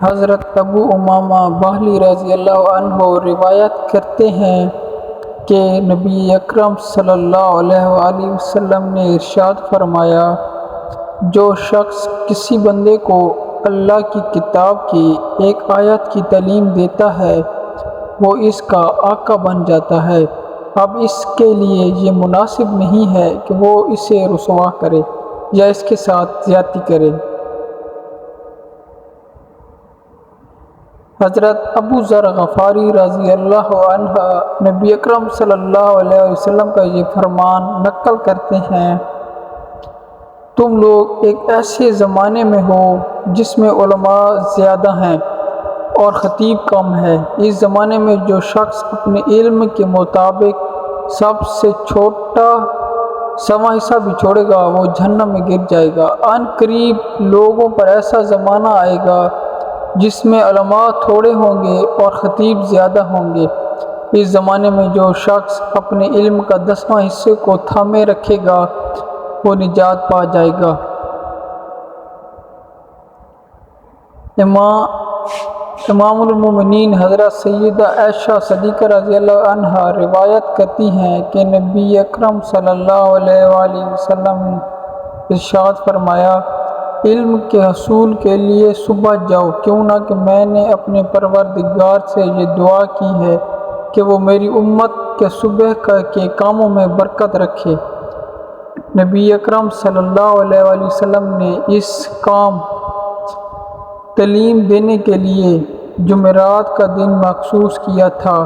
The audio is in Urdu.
حضرت ابو امامہ باہلی رضی اللہ عنہ روایت کرتے ہیں کہ نبی اکرم صلی اللہ علیہ وآلہ وسلم نے ارشاد فرمایا، جو شخص کسی بندے کو اللہ کی کتاب کی ایک آیت کی تعلیم دیتا ہے وہ اس کا آقا بن جاتا ہے۔ اب اس کے لیے یہ مناسب نہیں ہے کہ وہ اسے رسوا کرے یا اس کے ساتھ زیادتی کرے۔ حضرت ابو ذر غفاری رضی اللہ عنہ نبی اکرم صلی اللہ علیہ وسلم کا یہ فرمان نقل کرتے ہیں، تم لوگ ایک ایسے زمانے میں ہو جس میں علماء زیادہ ہیں اور خطیب کم ہے۔ اس زمانے میں جو شخص اپنے علم کے مطابق سب سے چھوٹا سواں حصہ بھی چھوڑے گا وہ جہنم میں گر جائے گا۔ عن قریب لوگوں پر ایسا زمانہ آئے گا جس میں علماء تھوڑے ہوں گے اور خطیب زیادہ ہوں گے۔ اس زمانے میں جو شخص اپنے علم کا 10واں حصے کو تھامے رکھے گا وہ نجات پا جائے گا۔ امام المومنین حضرت سیدہ عائشہ صدیقہ رضی اللہ عنہا روایت کرتی ہیں کہ نبی اکرم صلی اللہ علیہ وآلہ وسلم نے ارشاد فرمایا، علم کے حصول کے لیے صبح جاؤ، کیوں نہ کہ میں نے اپنے پروردگار سے یہ دعا کی ہے کہ وہ میری امت کے صبح کے کاموں میں برکت رکھے۔ نبی اکرم صلی اللہ علیہ وآلہ وسلم نے اس کام تعلیم دینے کے لیے جمعرات کا دن مخصوص کیا تھا۔